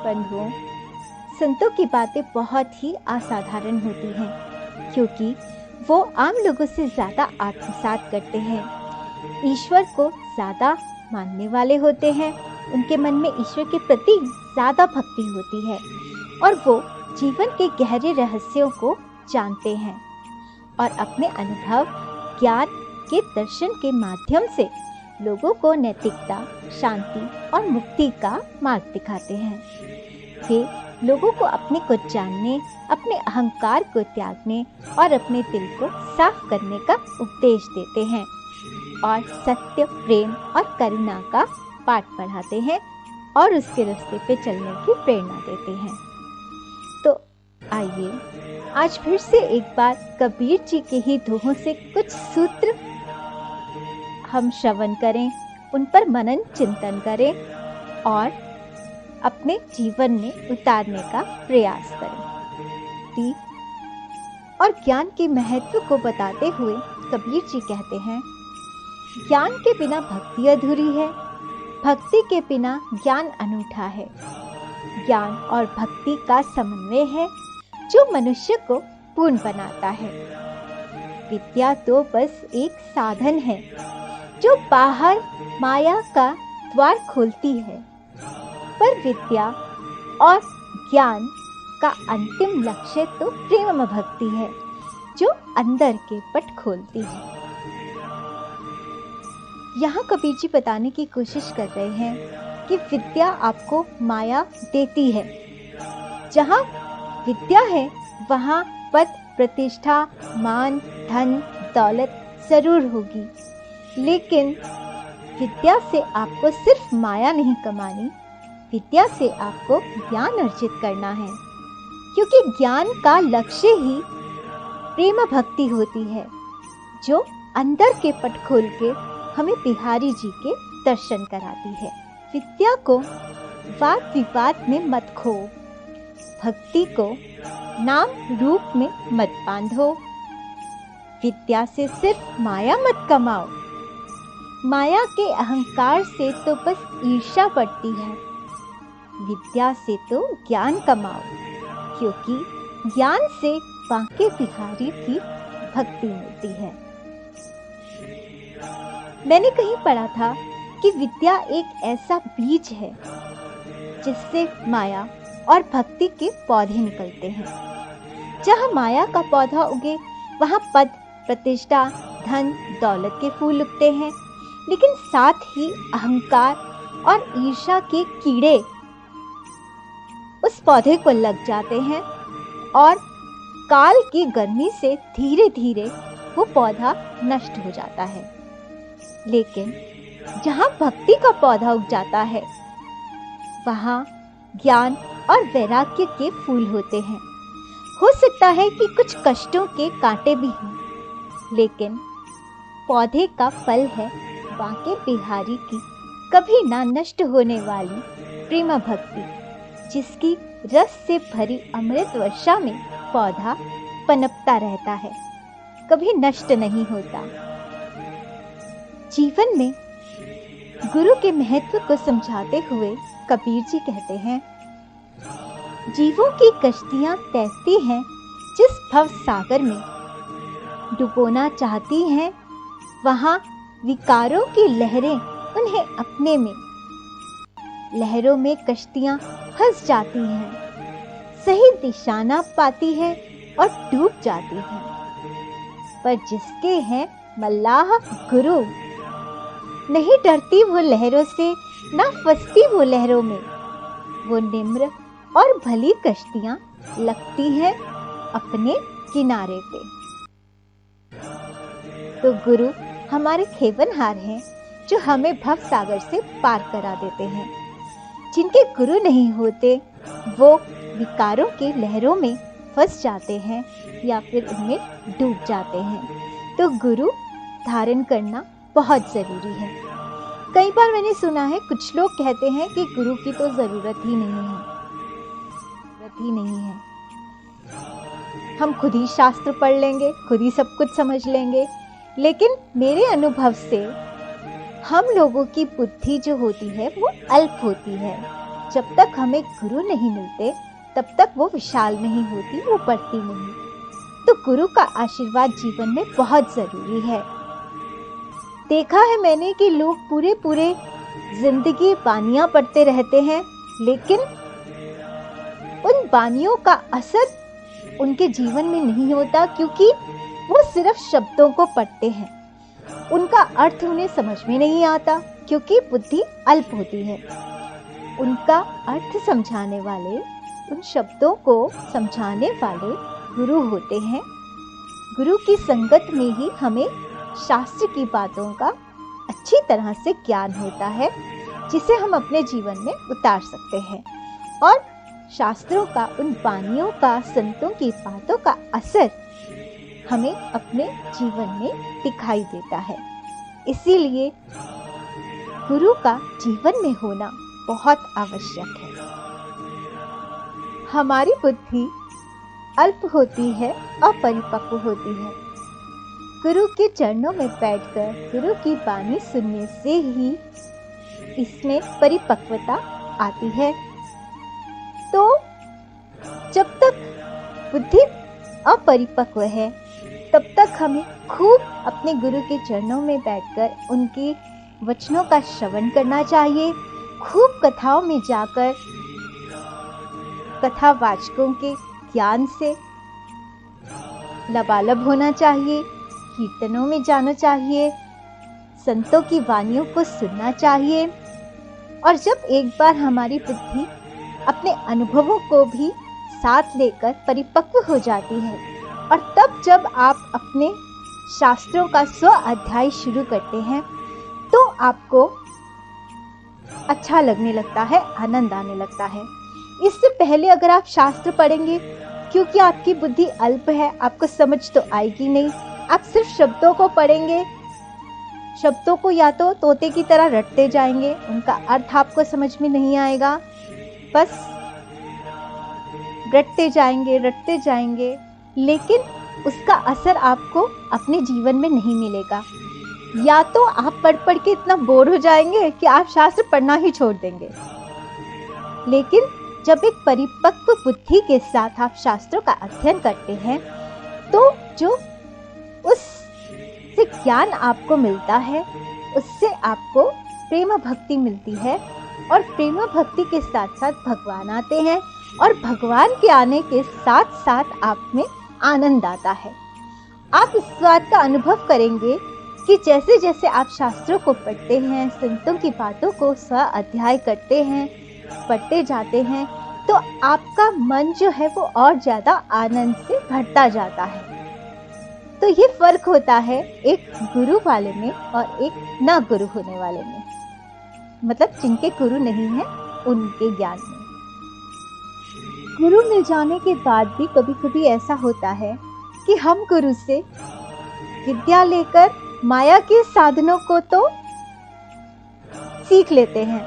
बंधुओं, संतों की बातें बहुत ही असाधारण होती हैं, क्योंकि वो आम लोगों से ज़्यादा आत्मसात करते हैं, ईश्वर को ज़्यादा मानने वाले होते हैं, उनके मन में ईश्वर के प्रति ज़्यादा भक्ति होती है और वो जीवन के गहरे रहस्यों को जानते हैं और अपने अनुभव, ज्ञान के दर्शन के माध्यम से लोगों को नैतिकता, शांति और मुक्ति का मार्ग दिखाते हैं। वे लोगों को अपने को जानने, अपने अहंकार को त्यागने और अपने दिल को साफ करने का उपदेश देते हैं और सत्य, प्रेम और करुणा का पाठ पढ़ाते हैं और उसके रास्ते पे चलने की प्रेरणा देते हैं। तो आइए आज फिर से एक बार कबीर जी के ही दोहों से कुछ सूत्र हम श्रवण करें, उन पर मनन चिंतन करें और अपने जीवन में उतारने का प्रयास करें। और ज्ञान के महत्व को बताते हुए कबीर जी कहते हैं, ज्ञान के बिना भक्ति अधूरी है, भक्ति के बिना ज्ञान अनूठा है। ज्ञान और भक्ति का समन्वय है जो मनुष्य को पूर्ण बनाता है। विद्या तो बस एक साधन है जो बाहर माया का द्वार खोलती है, पर विद्या और ज्ञान का अंतिम लक्ष्य तो प्रेम भक्ति है जो अंदर के पट खोलती है। यहाँ कबीर जी बताने की कोशिश कर रहे हैं कि विद्या आपको माया देती है। जहाँ विद्या है वहाँ पद, प्रतिष्ठा, मान, धन, दौलत जरूर होगी, लेकिन विद्या से आपको सिर्फ माया नहीं कमानी, विद्या से आपको ज्ञान अर्जित करना है, क्योंकि ज्ञान का लक्ष्य ही प्रेम भक्ति होती है जो अंदर के पट खोल के हमें बिहारी जी के दर्शन कराती है। विद्या को वाद विवाद में मत खो, भक्ति को नाम रूप में मत बांधो। विद्या से सिर्फ माया मत कमाओ, माया के अहंकार से तो बस ईर्ष्या बढ़ती है। विद्या से तो ज्ञान कमाओ, क्योंकि ज्ञान से बांके बिहारी की भक्ति मिलती है। मैंने कहीं पढ़ा था कि विद्या एक ऐसा बीज है जिससे माया और भक्ति के पौधे निकलते हैं। जहाँ माया का पौधा उगे वहाँ पद, प्रतिष्ठा, धन, दौलत के फूल उगते हैं, लेकिन साथ ही अहंकार और ईर्ष्या के कीड़े उस पौधे को लग जाते हैं और काल की गर्मी से धीरे धीरे वो पौधा नष्ट हो जाता है। लेकिन जहाँ भक्ति का पौधा उग जाता है वहाँ ज्ञान और वैराग्य के फूल होते हैं। हो सकता है कि कुछ कष्टों के कांटे भी हों, लेकिन पौधे का फल है बांके बिहारी की कभी ना नष्ट होने वाली प्रेम भक्ति, जिसकी रस से भरी अमृत वर्षा में पौधा पनपता रहता है, कभी नष्ट नहीं होता। जीवन में गुरु के महत्व को समझाते हुए कबीर जी कहते हैं, जीवों की कश्तियां तैरती हैं जिस भव सागर में, डुबोना चाहती हैं वहां विकारों की लहरें उन्हें अपने में। लहरों में कश्तियां फंस जाती हैं, सही दिशा ना पाती हैं और डूब जाती हैं, पर जिसके हैं मल्लाह गुरु, नहीं डरती वो लहरों से, ना फंसती वो लहरों में। वो निम्र और भली कश्तियां लगती हैं अपने किनारे पे। तो गुरु हमारे खेवनहार हैं जो हमें भव सागर से पार करा देते हैं। जिनके गुरु नहीं होते वो विकारों के लहरों में फंस जाते हैं या फिर उनमें डूब जाते हैं। तो गुरु धारण करना बहुत ज़रूरी है। कई बार मैंने सुना है कुछ लोग कहते हैं कि गुरु की तो ज़रूरत ही नहीं है, हम खुद ही शास्त्र पढ़ लेंगे, खुद ही सब कुछ समझ लेंगे। लेकिन मेरे अनुभव से हम लोगों की बुद्धि जो होती है वो अल्प होती है। जब तक हमें गुरु नहीं मिलते तब तक वो विशाल नहीं होती, वो बढ़ती नहीं। तो गुरु का आशीर्वाद जीवन में बहुत जरूरी है। देखा है मैंने कि लोग पूरे जिंदगी बानियां पढ़ते रहते हैं, लेकिन उन बानियों का असर उनके जीवन में नहीं होता, क्योंकि वो सिर्फ शब्दों को पढ़ते हैं। उनका अर्थ उन्हें समझ में नहीं आता, क्योंकि बुद्धि अल्प होती है। उनका अर्थ समझाने वाले, उन शब्दों को समझाने वाले गुरु होते हैं। गुरु की संगत में ही हमें शास्त्र की बातों का अच्छी तरह से ज्ञान होता है, जिसे हम अपने जीवन में उतार सकते हैं। और शास्त्रों का, उन वाणियों का, संतों की बातों का असर हमें अपने जीवन में दिखाई देता है। इसीलिए गुरु का जीवन में होना बहुत आवश्यक है। हमारी बुद्धि अल्प होती है, अपरिपक्व होती है। गुरु के चरणों में बैठकर गुरु की वाणी सुनने से ही इसमें परिपक्वता आती है। तो जब तक बुद्धि अपरिपक्व है तब तक हमें खूब अपने गुरु के चरणों में बैठकर उनके वचनों का श्रवण करना चाहिए। खूब कथाओं में जाकर कथावाचकों के ज्ञान से लबालब होना चाहिए, कीर्तनों में जाना चाहिए, संतों की वाणियों को सुनना चाहिए। और जब एक बार हमारी बुद्धि अपने अनुभवों को भी साथ लेकर परिपक्व हो जाती है, और तब जब आप अपने शास्त्रों का 100 अध्याय शुरू करते हैं, तो आपको अच्छा लगने लगता है, आनंद आने लगता है। इससे पहले अगर आप शास्त्र पढ़ेंगे, क्योंकि आपकी बुद्धि अल्प है, आपको समझ तो आएगी नहीं। आप सिर्फ शब्दों को पढ़ेंगे, शब्दों को या तो तोते की तरह रटते जाएंगे, उनका अर्थ आपको समझ में नहीं आएगा, बस रटते जाएंगे, लेकिन उसका असर आपको अपने जीवन में नहीं मिलेगा। या तो आप पढ़ के इतना बोर हो जाएंगे कि आप शास्त्र पढ़ना ही छोड़ देंगे। लेकिन जब एक परिपक्व बुद्धि के साथ आप शास्त्रों का अध्ययन करते हैं, तो जो उससे ज्ञान आपको मिलता है, उससे आपको प्रेम भक्ति मिलती है, और प्रेम भक्ति के साथ साथ भगवान आते हैं, और भगवान के आने के साथ साथ आप में आनंद आता है। आप इस बात का अनुभव करेंगे कि जैसे जैसे आप शास्त्रों को पढ़ते हैं, संतों की बातों को 100 अध्याय करते हैं, पढ़ते जाते हैं, तो आपका मन जो है वो और ज्यादा आनंद से भरता जाता है। तो ये फर्क होता है एक गुरु वाले में और एक ना गुरु होने वाले में, मतलब जिनके गुरु नहीं है उनके ज्ञान में। गुरु मिल जाने के बाद भी कभी कभी ऐसा होता है कि हम गुरु से विद्या लेकर माया के साधनों को तो सीख लेते हैं।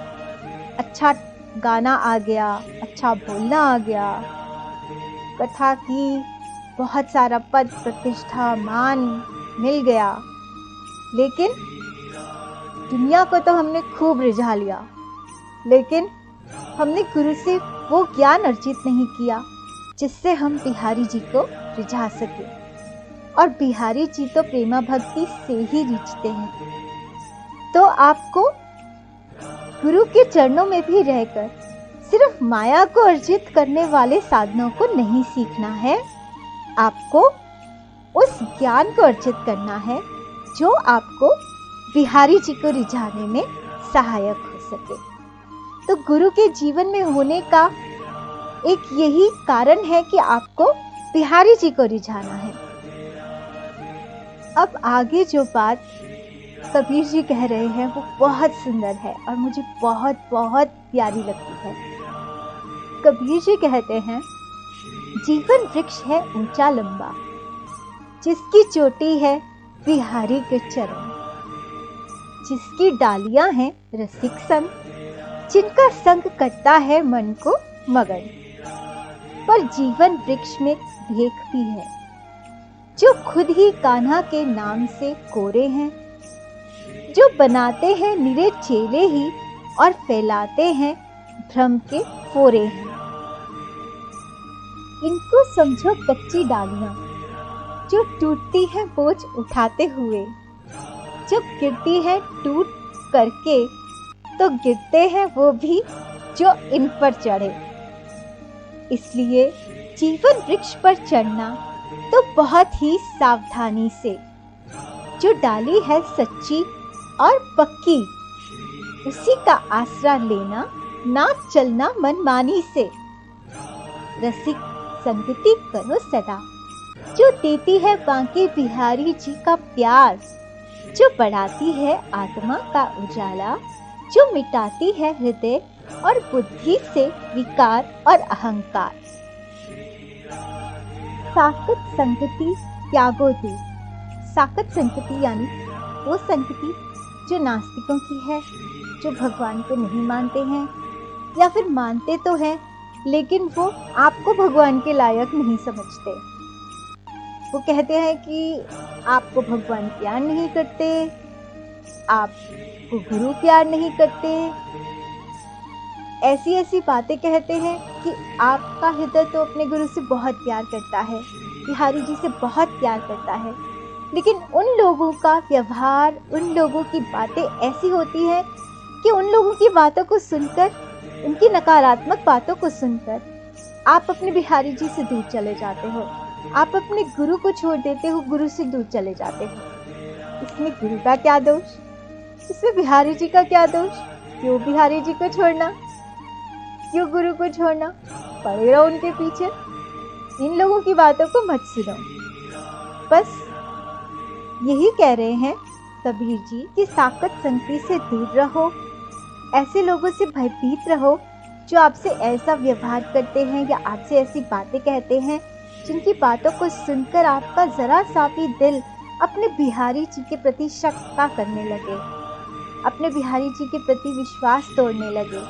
अच्छा गाना आ गया, अच्छा बोलना आ गया, कथा की बहुत सारा पद प्रतिष्ठा मान मिल गया, लेकिन दुनिया को तो हमने खूब रिझा लिया, लेकिन हमने गुरु से वो ज्ञान अर्जित नहीं किया जिससे हम बिहारी जी को रिझा सके। और बिहारी जी तो प्रेमा भक्ति से ही रिझते हैं। तो आपको गुरु के चरणों में भी रहकर सिर्फ माया को अर्जित करने वाले साधनों को नहीं सीखना है, आपको उस ज्ञान को अर्जित करना है जो आपको बिहारी जी को रिझाने में सहायक हो सके। तो गुरु के जीवन में होने का एक यही कारण है कि आपको बिहारी जी को रिझाना है। अब आगे जो बात कबीर जी कह रहे हैं वो बहुत सुंदर है और मुझे बहुत बहुत प्यारी लगती है। कबीर जी कहते हैं, जीवन वृक्ष है ऊंचा लंबा, जिसकी चोटी है बिहारी के चरण, जिसकी डालियां हैं रसिक संग, जिनका संग करता है मन को मगन। पर जीवन वृक्ष में भेख भी है, जो खुद ही कान्हा के नाम से कोरे हैं, जो बनाते हैं निरे चेले ही और फैलाते हैं भ्रम के फोरे हैं। इनको समझो कच्ची डालियां जो टूटती है बोझ उठाते हुए, जब गिरती है टूट करके तो गिरते हैं वो भी जो इन पर चढ़े। इसलिए जीवन वृक्ष पर चढ़ना तो बहुत ही सावधानी से। जो डाली है सच्ची और पक्की, उसी का आसरा लेना, ना चलना मनमानी से। रसिक संगति करो सदा, जो देती है बांके बिहारी जी का प्यार, जो बढ़ाती है आत्मा का उजाला, जो मिटाती है हृदय और बुद्धि से विकार और अहंकार। साकत संगति त्यागो दूर। साकत संगति यानी वो संगति जो नास्तिकों की है, जो भगवान को नहीं मानते हैं या फिर मानते तो हैं लेकिन वो आपको भगवान के लायक नहीं समझते। वो कहते हैं कि आपको भगवान प्यार नहीं करते, आपको गुरु प्यार नहीं करते, ऐसी ऐसी बातें कहते हैं कि आपका हृदय तो अपने गुरु से बहुत प्यार करता है, बिहारी जी से बहुत प्यार करता है, लेकिन उन लोगों का व्यवहार, उन लोगों की बातें ऐसी होती है कि उन लोगों की बातों को सुनकर, उनकी नकारात्मक बातों को सुनकर आप अपने बिहारी जी से दूर चले जाते हो, आप अपने गुरु को छोड़ देते हो, गुरु से दूर चले जाते हो। इसमें गुरु का क्या दोष, इसमें बिहारी जी का क्या दोष? क्यों बिहारी जी को छोड़ना, क्यों गुरु को छोड़ना? पड़े रहो उनके पीछे। इन लोगों की बातों को मत सुनो। बस यही कह रहे हैं कबीर जी कि साकत संगति से दूर रहो, ऐसे लोगों से भयभीत रहो जो आपसे ऐसा व्यवहार करते हैं या आपसे ऐसी बातें कहते हैं जिनकी बातों को सुनकर आपका जरा सा भी दिल अपने बिहारी जी के प्रति शक का करने लगे, अपने बिहारी जी के प्रति विश्वास तोड़ने लगे।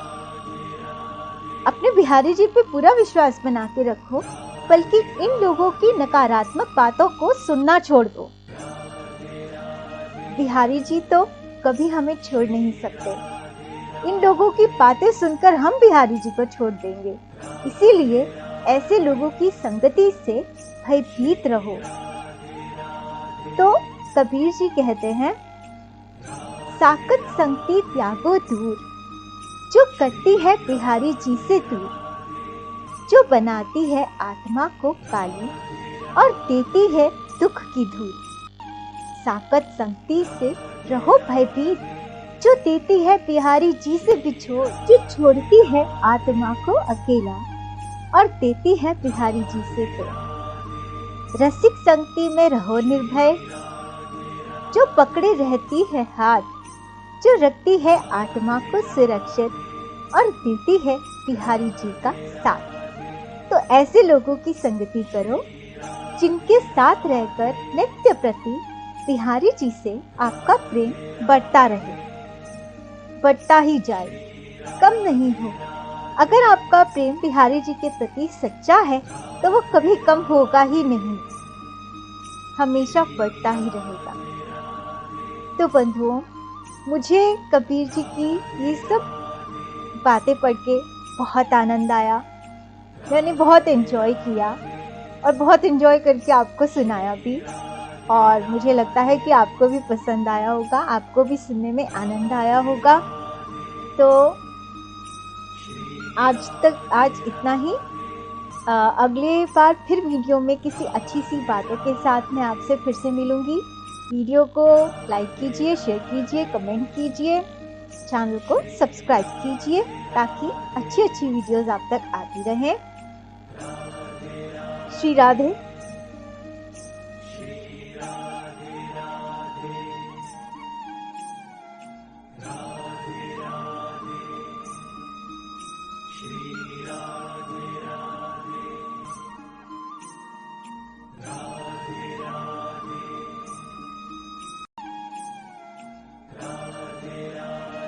अपने बिहारी जी पे पूरा विश्वास बना के रखो, बल्कि इन लोगों की नकारात्मक बातों को सुनना छोड़ दो। बिहारी जी तो कभी हमें छोड़ नहीं सकते, इन लोगों की बातें सुनकर हम बिहारी जी को छोड़ देंगे। इसीलिए ऐसे लोगों की संगति से भयभीत रहो। तो कबीर जी कहते हैं, साकत संगति त्यागो दूर, जो करती है बिहारी जी से दूर, जो बनाती है आत्मा को काली और देती है दुख की धूल। साकत संगति से रहो भयभीत, जो देती है बिहारी जी से बिछोड़, जो छोड़ती है आत्मा को अकेला और देती है बिहारी जी से दूर। रसिक संगति में रहो निर्भय, जो पकड़े रहती है हाथ, जो रखती है आत्मा को सुरक्षित और देती है बिहारी जी का साथ। तो ऐसे लोगों की संगति करो जिनके साथ रहकर नित्य प्रति बिहारी जी से आपका प्रेम बढ़ता रहे, बढ़ता ही जाए, कम नहीं हो। अगर आपका प्रेम बिहारी जी के प्रति सच्चा है तो वो कभी कम होगा ही नहीं, हमेशा बढ़ता ही रहेगा। तो बंधुओं, मुझे कबीर जी की ये सब बातें पढ़ के बहुत आनंद आया, मैंने बहुत एंजॉय किया और बहुत एंजॉय करके आपको सुनाया भी, और मुझे लगता है कि आपको भी पसंद आया होगा, आपको भी सुनने में आनंद आया होगा। तो आज इतना ही। अगले बार फिर वीडियो में किसी अच्छी सी बातों के साथ मैं आपसे फिर से मिलूंगी। वीडियो को लाइक कीजिए, शेयर कीजिए, कमेंट कीजिए, चैनल को सब्सक्राइब कीजिए ताकि अच्छी अच्छी वीडियोस आप तक आती रहें। श्री राधे।